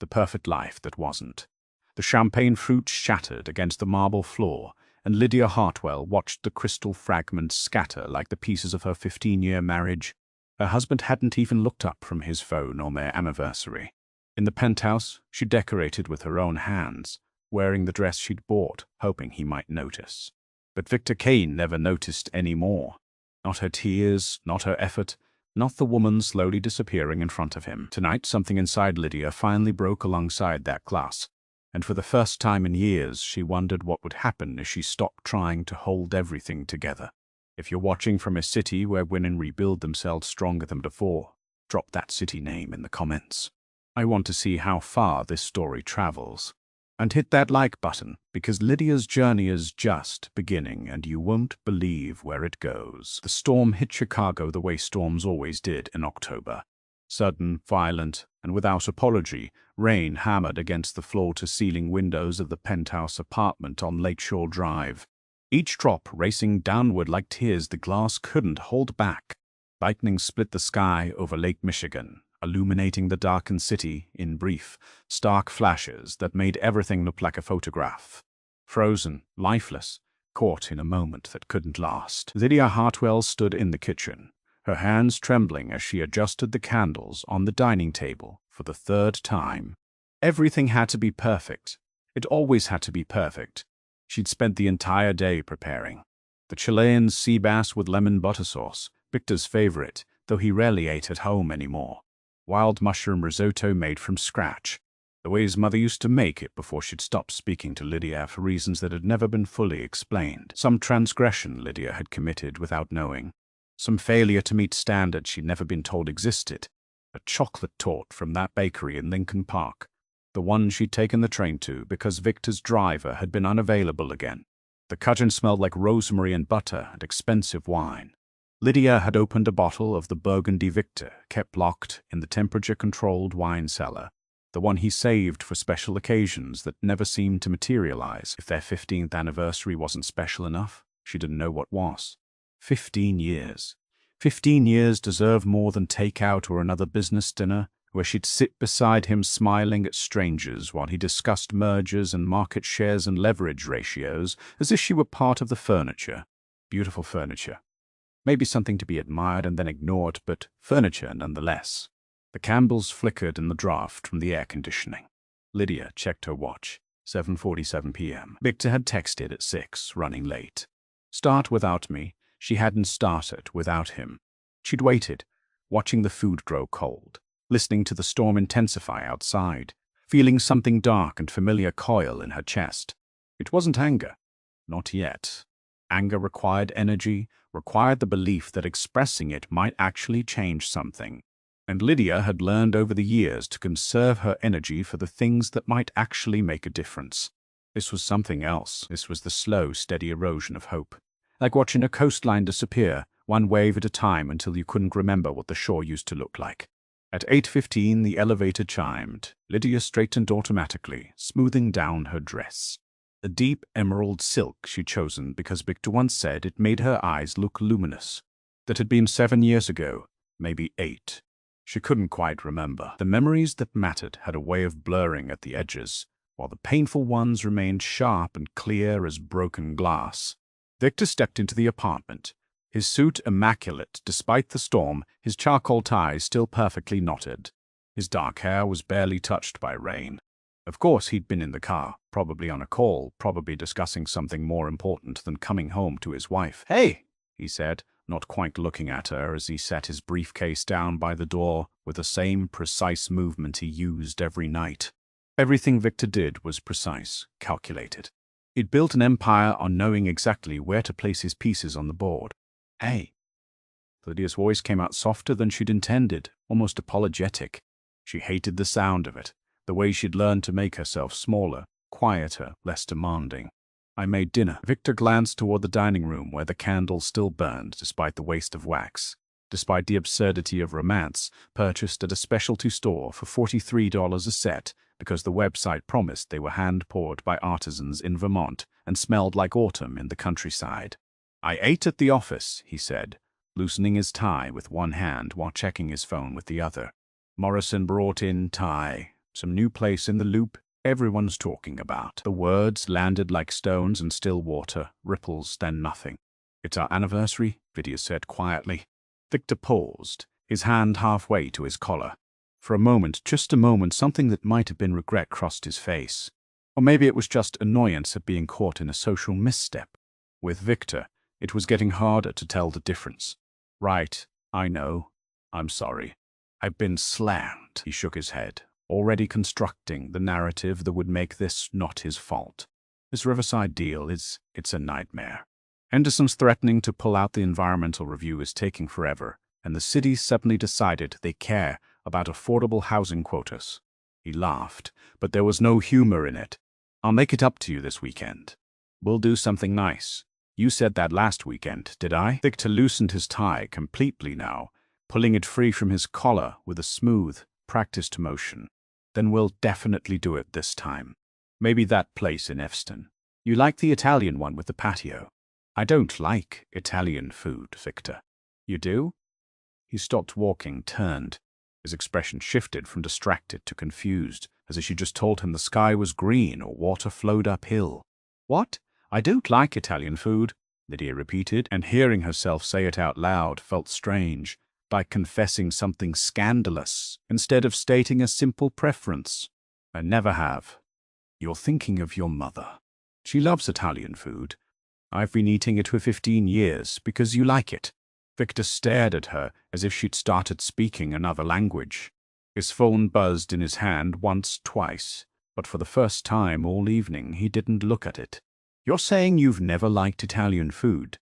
the perfect life that wasn't. The champagne fruit shattered against the marble floor, and Lydia Hartwell watched the crystal fragments scatter like the pieces of her 15-year marriage. Her husband hadn't even looked up from his phone on their anniversary. In the penthouse, she decorated with her own hands, wearing the dress she'd bought, hoping he might notice. But Victor Kane never noticed any more. Not her tears, not her effort, not the woman slowly disappearing in front of him. Tonight, something inside Lydia finally broke alongside that glass, and for the first time in years, she wondered what would happen as she stopped trying to hold everything together. If you're watching from a city where women rebuild themselves stronger than before, drop that city name in the comments. I want to see how far this story travels. And hit that like button, because Lydia's journey is just beginning and you won't believe where it goes. The storm hit Chicago the way storms always did in October. Sudden, violent, and without apology, rain hammered against the floor-to-ceiling windows of the penthouse apartment on Lakeshore Drive. Each drop racing downward like tears the glass couldn't hold back. Lightning split the sky over Lake Michigan, illuminating the darkened city in brief, stark flashes that made everything look like a photograph. Frozen, lifeless, caught in a moment that couldn't last. Lydia Hartwell stood in the kitchen, her hands trembling as she adjusted the candles on the dining table for the third time. Everything had to be perfect. It always had to be perfect. She'd spent the entire day preparing. The Chilean sea bass with lemon butter sauce, Victor's favorite, though he rarely ate at home anymore. Wild mushroom risotto made from scratch, the way his mother used to make it before she'd stopped speaking to Lydia for reasons that had never been fully explained. Some transgression Lydia had committed without knowing. Some failure to meet standards she'd never been told existed. A chocolate torte from that bakery in Lincoln Park, the one she'd taken the train to because Victor's driver had been unavailable again. The cudgel smelled like rosemary and butter and expensive wine. Lydia had opened a bottle of the Burgundy Victor, kept locked in the temperature-controlled wine cellar, the one he saved for special occasions that never seemed to materialize. If their 15th anniversary wasn't special enough, she didn't know what was. 15 years. 15 years deserved more than takeout or another business dinner, where she'd sit beside him smiling at strangers while he discussed mergers and market shares and leverage ratios as if she were part of the furniture. Beautiful furniture. Maybe something to be admired and then ignored, but furniture nonetheless. The candles flickered in the draft from the air conditioning. Lydia checked her watch. 7:47 p.m. Victor had texted at 6, running late. Start without me. She hadn't started without him. She'd waited, watching the food grow cold, listening to the storm intensify outside, feeling something dark and familiar coil in her chest. It wasn't anger. Not yet. Anger required energy, required the belief that expressing it might actually change something. And Lydia had learned over the years to conserve her energy for the things that might actually make a difference. This was something else. This was the slow, steady erosion of hope. Like watching a coastline disappear, one wave at a time until you couldn't remember what the shore used to look like. At 8:15, the elevator chimed. Lydia straightened automatically, smoothing down her dress. A deep emerald silk she'd chosen because Victor once said it made her eyes look luminous. That had been 7 years ago, maybe 8. She couldn't quite remember. The memories that mattered had a way of blurring at the edges, while the painful ones remained sharp and clear as broken glass. Victor stepped into the apartment, his suit immaculate despite the storm, his charcoal tie still perfectly knotted. His dark hair was barely touched by rain. Of course, he'd been in the car, probably on a call, probably discussing something more important than coming home to his wife. "Hey," he said, not quite looking at her as he set his briefcase down by the door with the same precise movement he used every night. Everything Victor did was precise, calculated. He'd built an empire on knowing exactly where to place his pieces on the board. "Hey." Lydia's voice came out softer than she'd intended, almost apologetic. She hated the sound of it, the way she'd learned to make herself smaller, quieter, less demanding. "I made dinner." Victor glanced toward the dining room where the candles still burned despite the waste of wax, despite the absurdity of romance purchased at a specialty store for $43 a set because the website promised they were hand-poured by artisans in Vermont and smelled like autumn in the countryside. "I ate at the office," he said, loosening his tie with one hand while checking his phone with the other. "Morrison brought in Thai. Some new place in the loop everyone's talking about. The words landed like stones in still water, ripples, then nothing. It's our anniversary, Vidya said quietly. Victor paused, his hand halfway to his collar. For a moment, just a moment, something that might have been regret crossed his face. Or maybe it was just annoyance at being caught in a social misstep. With Victor, it was getting harder to tell the difference. Right, I know. I'm sorry. I've been slammed. He shook his head, already constructing the narrative that would make this not his fault. This Riverside deal it's a nightmare. Henderson's threatening to pull out the environmental review is taking forever, and the city suddenly decided they care about affordable housing quotas. He laughed, but there was no humor in it. I'll make it up to you this weekend. We'll do something nice. You said that last weekend, did I? Victor loosened his tie completely now, pulling it free from his collar with a smooth, practiced motion. Then we'll definitely do it this time. Maybe that place in Efston. You like the Italian one with the patio? I don't like Italian food, Victor. You do? He stopped walking, turned. His expression shifted from distracted to confused, as if she just told him the sky was green or water flowed uphill. What? I don't like Italian food, Lydia repeated, and hearing herself say it out loud felt strange, like confessing something scandalous instead of stating a simple preference. I never have. You're thinking of your mother. She loves Italian food. I've been eating it for 15 years because you like it. Victor stared at her as if she'd started speaking another language. His phone buzzed in his hand once, twice, but for the first time all evening he didn't look at it. You're saying you've never liked Italian food,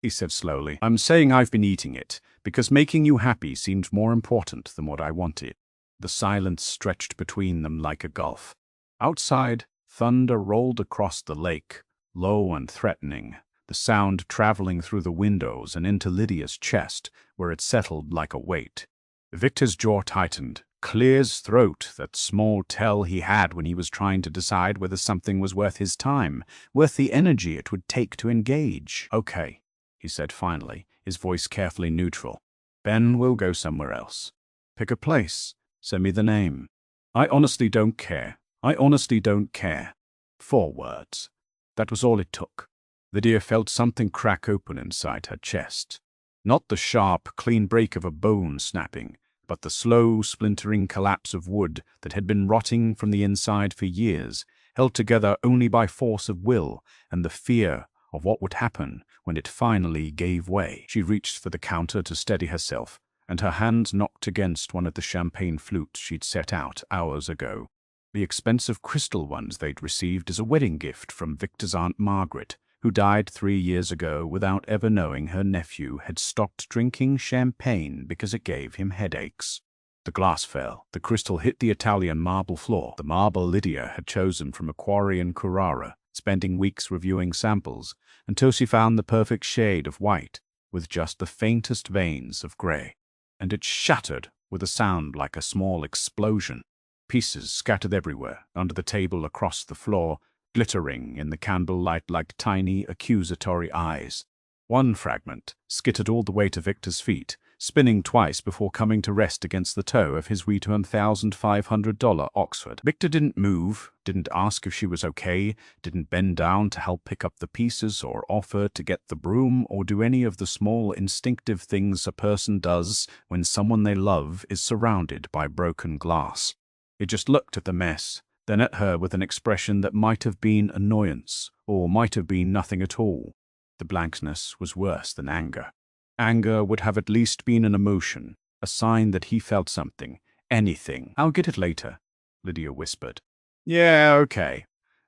he said slowly. I'm saying I've been eating it because making you happy seemed more important than what I wanted. The silence stretched between them like a gulf. Outside, thunder rolled across the lake, low and threatening, the sound traveling through the windows and into Lydia's chest, where it settled like a weight. Victor's jaw tightened, clear his throat, that small tell he had when he was trying to decide whether something was worth his time, worth the energy it would take to engage. Okay, he said finally, his voice carefully neutral. Ben, we'll go somewhere else. Pick a place. Send me the name. I honestly don't care. I honestly don't care. 4 words. That was all it took. Lydia felt something crack open inside her chest. Not the sharp, clean break of a bone snapping, but the slow, splintering collapse of wood that had been rotting from the inside for years, held together only by force of will and the fear of what would happen when it finally gave way. She reached for the counter to steady herself, and her hand knocked against one of the champagne flutes she'd set out hours ago. The expensive crystal ones they'd received as a wedding gift from Victor's Aunt Margaret, who died 3 years ago without ever knowing her nephew had stopped drinking champagne because it gave him headaches. The glass fell. The crystal hit the Italian marble floor, the marble Lydia had chosen from a quarry in Carrara, spending weeks reviewing samples, until she found the perfect shade of white, with just the faintest veins of grey. And it shattered with a sound like a small explosion. Pieces scattered everywhere, under the table, across the floor, glittering in the candlelight like tiny, accusatory eyes. One fragment skittered all the way to Victor's feet, spinning twice before coming to rest against the toe of his $1,500 Oxford. Victor didn't move, didn't ask if she was okay, didn't bend down to help pick up the pieces or offer to get the broom or do any of the small instinctive things a person does when someone they love is surrounded by broken glass. He just looked at the mess, then at her with an expression that might have been annoyance, or might have been nothing at all. The blankness was worse than anger. Anger would have at least been an emotion, a sign that he felt something, anything. I'll get it later, Lydia whispered. Yeah, okay.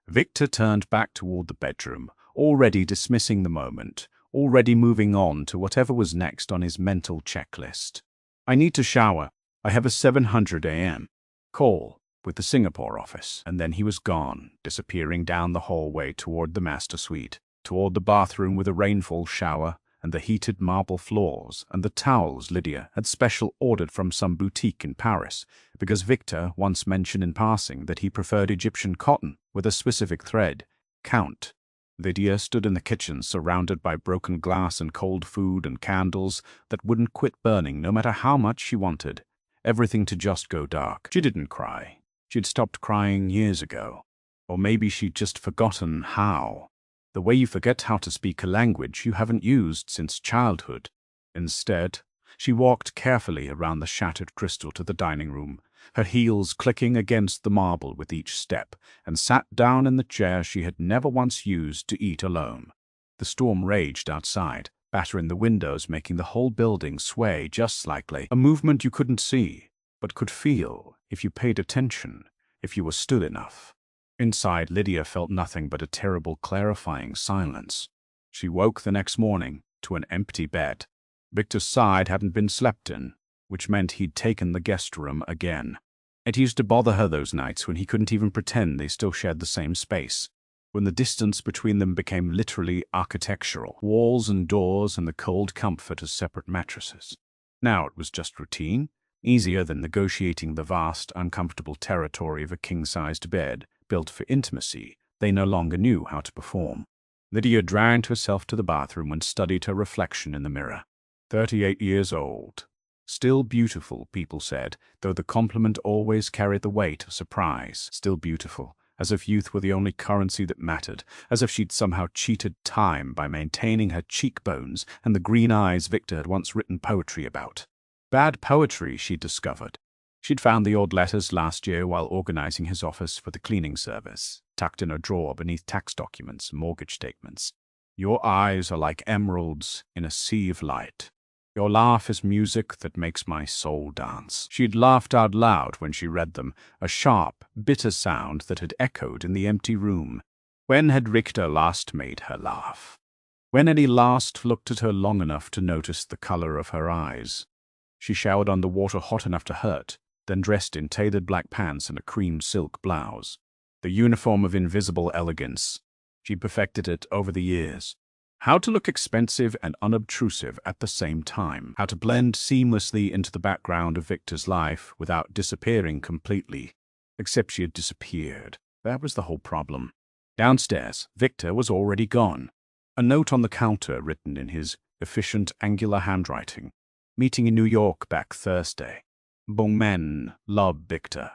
Victor turned back toward the bedroom, already dismissing the moment, already moving on to whatever was next on his mental checklist. I need to shower. I have a 7:00 a.m. call with the Singapore office, and then he was gone, disappearing down the hallway toward the master suite, toward the bathroom with a rainfall shower and the heated marble floors and the towels Lydia had special ordered from some boutique in Paris, because Victor once mentioned in passing that he preferred Egyptian cotton with a specific thread, count. Lydia stood in the kitchen surrounded by broken glass and cold food and candles that wouldn't quit burning no matter how much she wanted. Everything to just go dark. She didn't cry. She'd stopped crying years ago. Or maybe she'd just forgotten how. The way you forget how to speak a language you haven't used since childhood. Instead, she walked carefully around the shattered crystal to the dining room, her heels clicking against the marble with each step, and sat down in the chair she had never once used to eat alone. The storm raged outside, battering the windows, making the whole building sway just slightly, a movement you couldn't see, but could feel if you paid attention, if you were still enough. Inside, Lydia felt nothing but a terrible, clarifying silence. She woke the next morning to an empty bed. Victor's side hadn't been slept in, which meant he'd taken the guest room again. It used to bother her those nights when he couldn't even pretend they still shared the same space, when the distance between them became literally architectural, walls and doors and the cold comfort of separate mattresses. Now it was just routine, easier than negotiating the vast, uncomfortable territory of a king-sized bed built for intimacy they no longer knew how to perform. Lydia dragged herself to the bathroom and studied her reflection in the mirror. 38 years old. Still beautiful, people said, though the compliment always carried the weight of surprise. Still beautiful, as if youth were the only currency that mattered, as if she'd somehow cheated time by maintaining her cheekbones and the green eyes Victor had once written poetry about. Bad poetry, she'd discovered. She'd found the old letters last year while organizing his office for the cleaning service, tucked in a drawer beneath tax documents and mortgage statements. Your eyes are like emeralds in a sea of light. Your laugh is music that makes my soul dance. She'd laughed out loud when she read them, a sharp, bitter sound that had echoed in the empty room. When had Richter last made her laugh? When had he last looked at her long enough to notice the color of her eyes? She showered under water hot enough to hurt, then dressed in tailored black pants and a cream silk blouse. The uniform of invisible elegance. She perfected it over the years. How to look expensive and unobtrusive at the same time. How to blend seamlessly into the background of Victor's life without disappearing completely. Except she had disappeared. That was the whole problem. Downstairs, Victor was already gone. A note on the counter written in his efficient, angular handwriting. Meeting in New York back Thursday. Bon men, love Victor.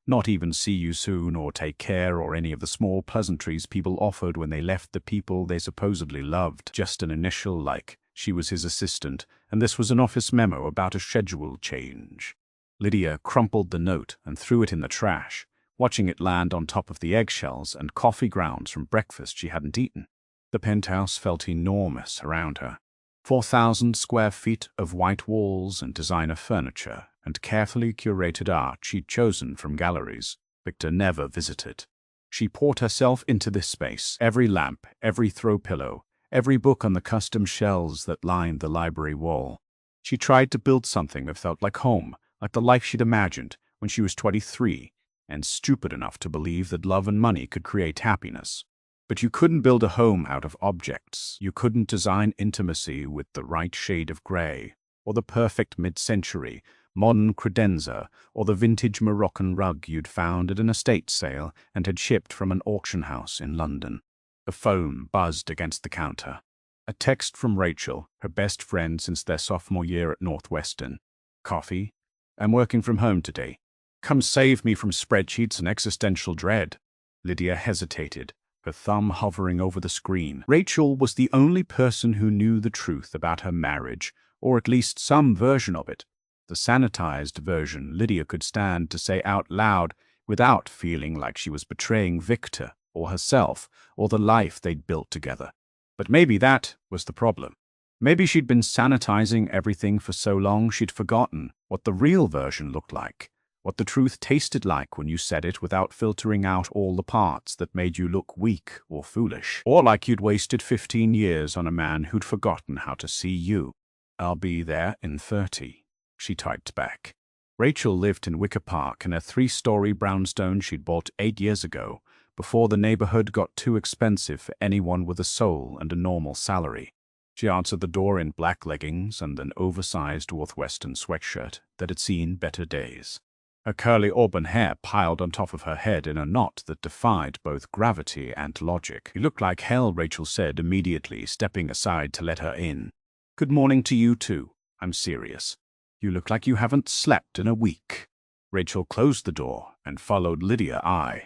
Not even see you soon or take care or any of the small pleasantries people offered when they left the people they supposedly loved. Just an initial like she was his assistant, and this was an office memo about a schedule change. Lydia crumpled the note and threw it in the trash, watching it land on top of the eggshells and coffee grounds from breakfast she hadn't eaten. The penthouse felt enormous around her. 4,000 square feet of white walls and designer furniture and carefully curated art she'd chosen from galleries Victor never visited. She poured herself into this space, every lamp, every throw pillow, every book on the custom shelves that lined the library wall. She tried to build something that felt like home, like the life she'd imagined when she was 23, and stupid enough to believe that love and money could create happiness. But you couldn't build a home out of objects. You couldn't design intimacy with the right shade of gray, or the perfect mid-century, modern credenza, or the vintage Moroccan rug you'd found at an estate sale and had shipped from an auction house in London. The phone buzzed against the counter. A text from Rachel, her best friend since their sophomore year at Northwestern. Coffee? I'm working from home today. Come save me from spreadsheets and existential dread. Lydia hesitated, her thumb hovering over the screen. Rachel was the only person who knew the truth about her marriage, or at least some version of it. The sanitized version Lydia could stand to say out loud without feeling like she was betraying Victor or herself or the life they'd built together. But maybe that was the problem. Maybe she'd been sanitizing everything for so long she'd forgotten what the real version looked like, what the truth tasted like when you said it without filtering out all the parts that made you look weak or foolish, or like you'd wasted 15 years on a man who'd forgotten how to see you. I'll be there in 30. She typed back. Rachel lived in Wicker Park in a 3-story brownstone she'd bought 8 years ago, before the neighborhood got too expensive for anyone with a soul and a normal salary. She answered the door in black leggings and an oversized Northwestern sweatshirt that had seen better days. Her curly auburn hair piled on top of her head in a knot that defied both gravity and logic. You look like hell, Rachel said immediately, stepping aside to let her in. Good morning to you too. I'm serious. You look like you haven't slept in a week. Rachel closed the door and followed Lydia eye.